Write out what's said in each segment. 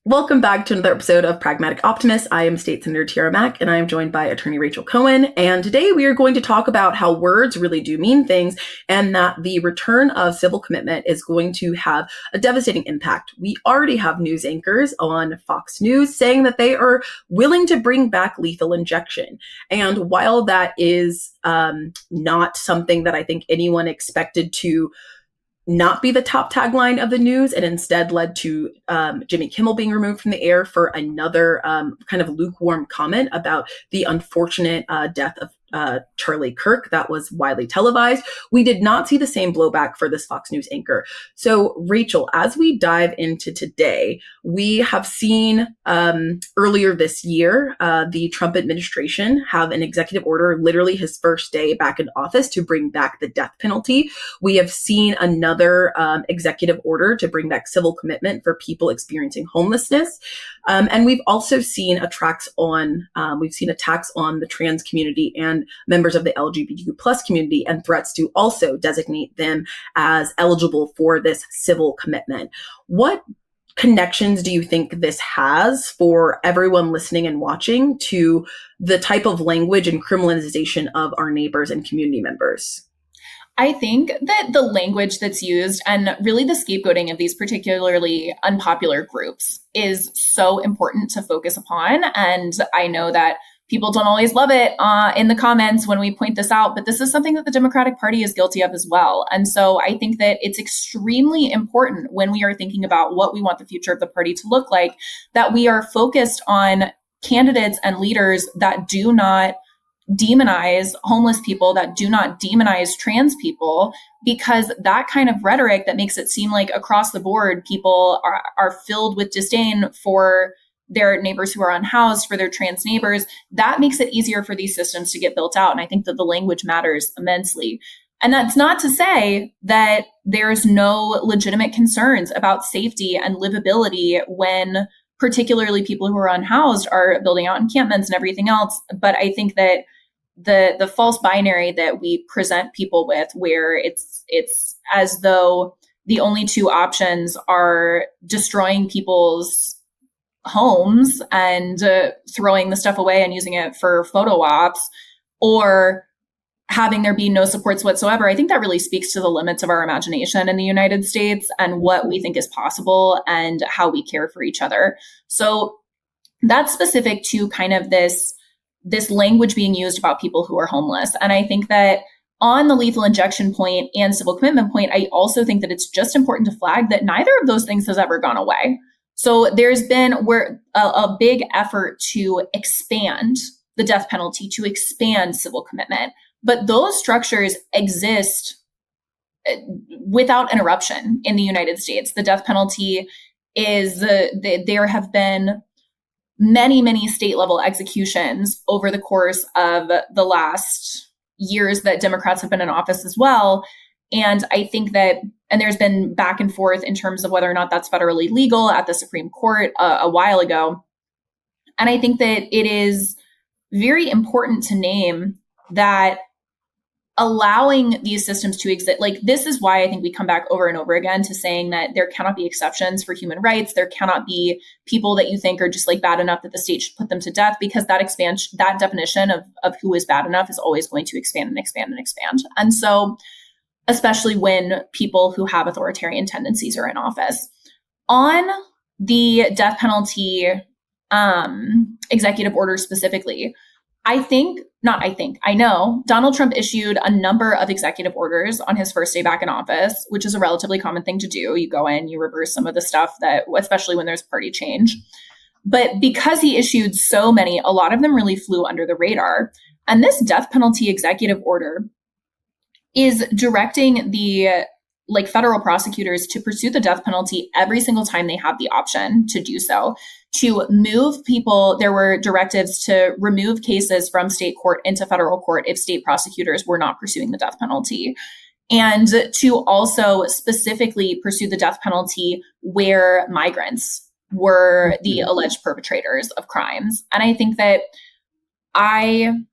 Welcome back to another episode of Pragmatic Optimists. I am State Senator Tiara Mack, and I am joined by Attorney Rachel Cohen. And today we are going to talk about how words really do mean things, and that the return of civil commitment is going to have a devastating impact. We already have news anchors on Fox News saying that they are willing to bring back lethal injection. And while that is not something that I think anyone expected to not be the top tagline of the news, and instead led to Jimmy Kimmel being removed from the air for another kind of lukewarm comment about the unfortunate death of Charlie Kirk that was widely televised. We did not see the same blowback for this Fox News anchor. So, Rachel, as we dive into today, we have seen earlier this year, the Trump administration have an executive order, literally his first day back in office, to bring back the death penalty. We have seen another executive order to bring back civil commitment for people experiencing homelessness. And we've also seen attacks on the trans community and members of the LGBTQ plus community, and threats to also designate them as eligible for this civil commitment. What connections do you think this has for everyone listening and watching to the type of language and criminalization of our neighbors and community members? I think that the language that's used and really the scapegoating of these particularly unpopular groups is so important to focus upon. And I know that people don't always love it in the comments when we point this out, but this is something that the Democratic Party is guilty of as well. And so I think that it's extremely important when we are thinking about what we want the future of the party to look like, that we are focused on candidates and leaders that do not demonize homeless people, that do not demonize trans people, because that kind of rhetoric that makes it seem like across the board people are filled with disdain for their neighbors who are unhoused, for their trans neighbors, that makes it easier for these systems to get built out. And I think that the language matters immensely. And that's not to say that there's no legitimate concerns about safety and livability when particularly people who are unhoused are building out encampments and everything else. But I think that the false binary that we present people with, where it's as though the only two options are destroying people's homes and throwing the stuff away and using it for photo ops, or having there be no supports whatsoever, I think that really speaks to the limits of our imagination in the United States and what we think is possible and how we care for each other. So that's specific to kind of this language being used about people who are homeless. And I think that on the lethal injection point and civil commitment point, I also think that it's just important to flag that neither of those things has ever gone away. So there's been a big effort to expand the death penalty, to expand civil commitment, but those structures exist without interruption in the United States. The death penalty is, there have been many, many state level executions over the course of the last years that Democrats have been in office as well. And I think that, and there's been back and forth in terms of whether or not that's federally legal at the Supreme Court a while ago. And I think that it is very important to name that allowing these systems to exist, like, this is why I think we come back over and over again to saying that there cannot be exceptions for human rights. There cannot be people that you think are just like bad enough that the state should put them to death, because that definition of who is bad enough is always going to expand and expand and expand. And so, especially when people who have authoritarian tendencies are in office. On the death penalty executive order specifically, I know Donald Trump issued a number of executive orders on his first day back in office, which is a relatively common thing to do. You go in, you reverse some of the stuff that, especially when there's party change. But because he issued so many, a lot of them really flew under the radar. And this death penalty executive order is directing the federal prosecutors to pursue the death penalty every single time they have the option to do so, to move people. There were directives to remove cases from state court into federal court if state prosecutors were not pursuing the death penalty, and to also specifically pursue the death penalty where migrants were the alleged perpetrators of crimes. And I think that I'm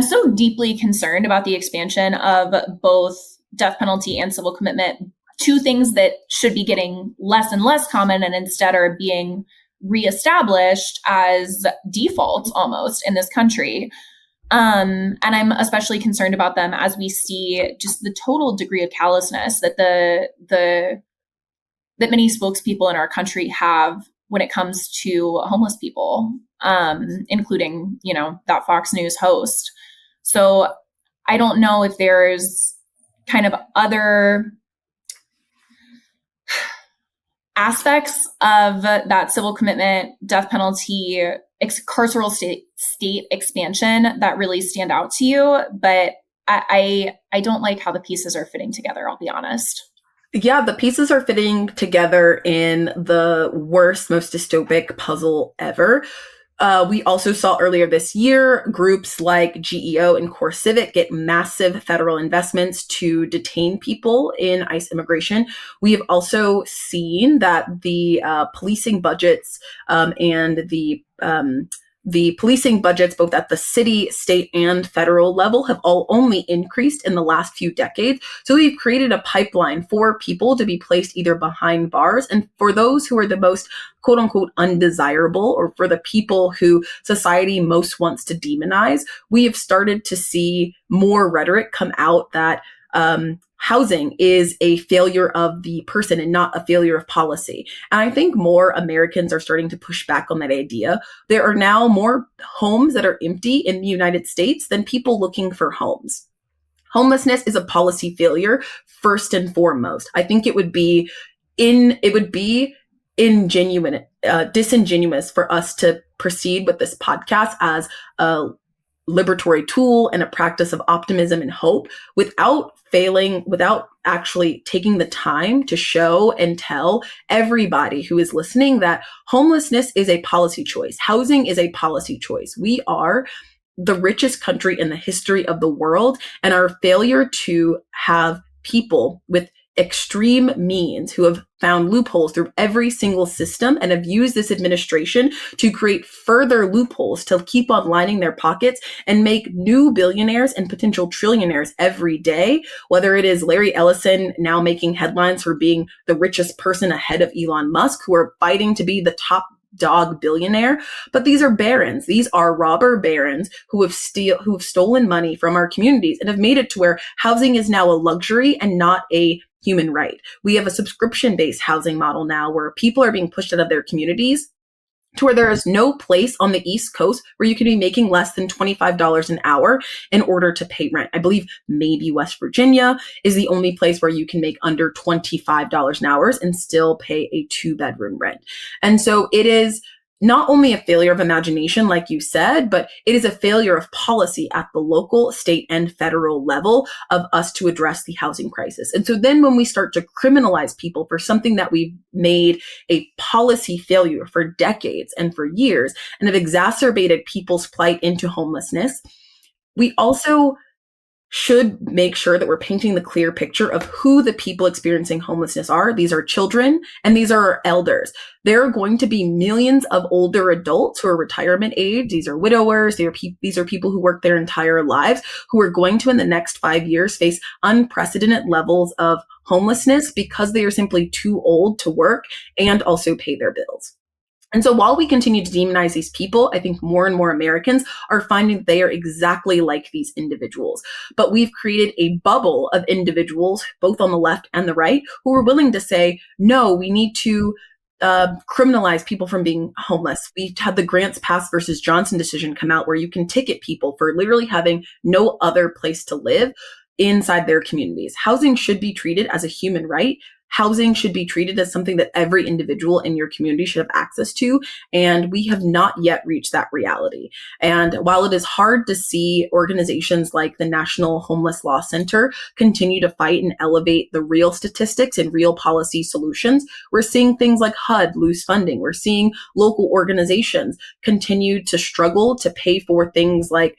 so deeply concerned about the expansion of both death penalty and civil commitment two things that should be getting less and less common and instead are being reestablished as default almost in this country. And I'm especially concerned about them as we see just the total degree of callousness that that many spokespeople in our country have when it comes to homeless people, including, that Fox News host. So I don't know if there's kind of other aspects of that civil commitment, death penalty, carceral state expansion that really stand out to you. But I don't like how the pieces are fitting together, I'll be honest. Yeah, the pieces are fitting together in the worst, most dystopic puzzle ever. We also saw earlier this year groups like GEO and CoreCivic get massive federal investments to detain people in ICE immigration. We have also seen that the policing budgets and the policing budgets, both at the city, state, and federal level, have all only increased in the last few decades. So we've created a pipeline for people to be placed either behind bars, and for those who are the most quote unquote undesirable, or for the people who society most wants to demonize, we have started to see more rhetoric come out that housing is a failure of the person and not a failure of policy. And I think more Americans are starting to push back on that idea. There are now more homes that are empty in the United States than people looking for homes. Homelessness is a policy failure, first and foremost. I think it would be disingenuous for us to proceed with this podcast as a liberatory tool and a practice of optimism and hope without actually taking the time to show and tell everybody who is listening that homelessness is a policy choice. Housing is a policy choice. We are the richest country in the history of the world, and our failure to have people with extreme means who have found loopholes through every single system and have used this administration to create further loopholes to keep on lining their pockets and make new billionaires and potential trillionaires every day, whether it is Larry Ellison now making headlines for being the richest person ahead of Elon Musk, who are fighting to be the top dog billionaire. But these are barons. These are robber barons who have stolen money from our communities and have made it to where housing is now a luxury and not a human right. We have a subscription-based housing model now where people are being pushed out of their communities to where there is no place on the East Coast where you can be making less than $25 an hour in order to pay rent. I believe maybe West Virginia is the only place where you can make under $25 an hour and still pay a 2-bedroom rent. And so it is not only a failure of imagination, like you said, but it is a failure of policy at the local, state, and federal level of us to address the housing crisis. And so then when we start to criminalize people for something that we've made a policy failure for decades and for years and have exacerbated people's plight into homelessness, we also should make sure that we're painting the clear picture of who the people experiencing homelessness are. These are children and these are our elders. There are going to be millions of older adults who are retirement age. These are widowers. These are people who work their entire lives who are going to, in the next 5 years, face unprecedented levels of homelessness because they are simply too old to work and also pay their bills. And so while we continue to demonize these people, I think more and more Americans are finding that they are exactly like these individuals. But we've created a bubble of individuals, both on the left and the right, who are willing to say, no, we need to criminalize people from being homeless. We had the Grants Pass versus Johnson decision come out where you can ticket people for literally having no other place to live inside their communities. Housing should be treated as a human right. Housing should be treated as something that every individual in your community should have access to. And we have not yet reached that reality. And while it is hard to see organizations like the National Homeless Law Center continue to fight and elevate the real statistics and real policy solutions, we're seeing things like HUD lose funding. We're seeing local organizations continue to struggle to pay for things like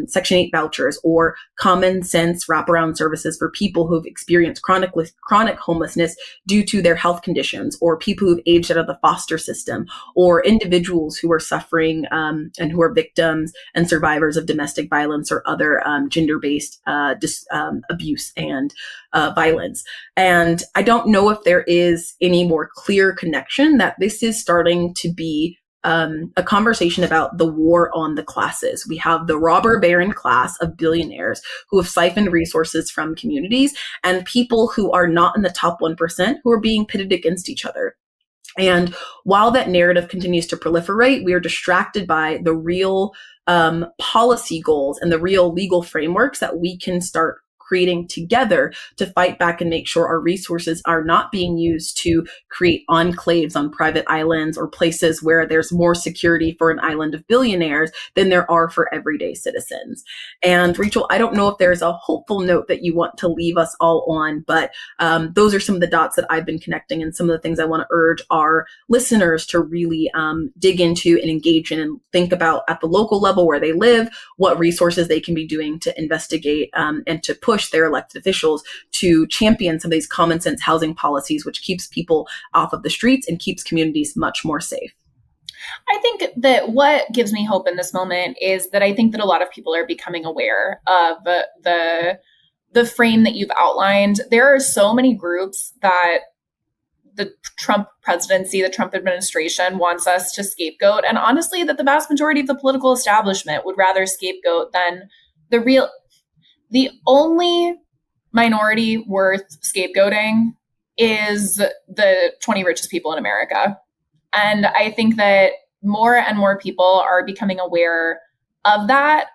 Section 8 vouchers or common sense wraparound services for people who've experienced chronic homelessness homeless due to their health conditions, or people who've aged out of the foster system, or individuals who are suffering and who are victims and survivors of domestic violence or other gender-based abuse and violence. And I don't know if there is any more clear connection that this is starting to be a conversation about the war on the classes. We have the robber baron class of billionaires who have siphoned resources from communities, and people who are not in the top 1% who are being pitted against each other. And while that narrative continues to proliferate, we are distracted by the real policy goals and the real legal frameworks that we can start creating together to fight back and make sure our resources are not being used to create enclaves on private islands or places where there's more security for an island of billionaires than there are for everyday citizens. And Rachel, I don't know if there's a hopeful note that you want to leave us all on, but those are some of the dots that I've been connecting and some of the things I want to urge our listeners to really dig into and engage in and think about at the local level where they live, what resources they can be doing to investigate and to push their elected officials to champion some of these common sense housing policies, which keeps people off of the streets and keeps communities much more safe. I think that what gives me hope in this moment is that I think that a lot of people are becoming aware of the frame that you've outlined. There are so many groups that the Trump presidency, the Trump administration wants us to scapegoat, and honestly, that the vast majority of the political establishment would rather scapegoat than the only minority worth scapegoating is the 20 richest people in America. And I think that more and more people are becoming aware of that.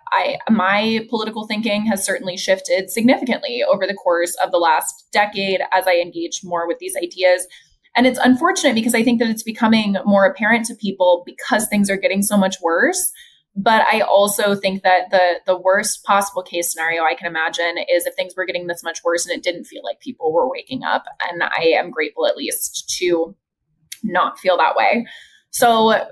My political thinking has certainly shifted significantly over the course of the last decade as I engage more with these ideas. And it's unfortunate because I think that it's becoming more apparent to people because things are getting so much worse. But I also think that the worst possible case scenario I can imagine is if things were getting this much worse and it didn't feel like people were waking up. And I am grateful at least to not feel that way. So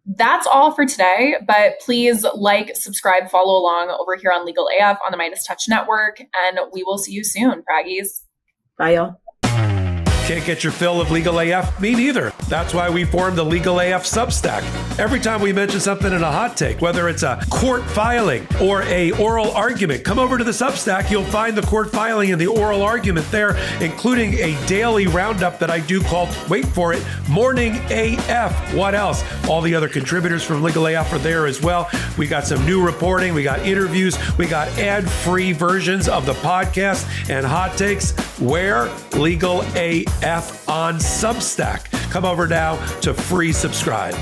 that's all for today. But please like, subscribe, follow along over here on Legal AF on the Midas Touch Network. And we will see you soon, Praggies. Bye, y'all. Can't get your fill of Legal AF? Me neither. That's why we formed the Legal AF Substack. Every time we mention something in a hot take, whether it's a court filing or a oral argument, come over to the Substack. You'll find the court filing and the oral argument there, including a daily roundup that I do called, wait for it, Morning AF. What else? All the other contributors from Legal AF are there as well. We got some new reporting. We got interviews. We got ad-free versions of the podcast and hot takes. Where? Legal AF on Substack. Come over now to free subscribe.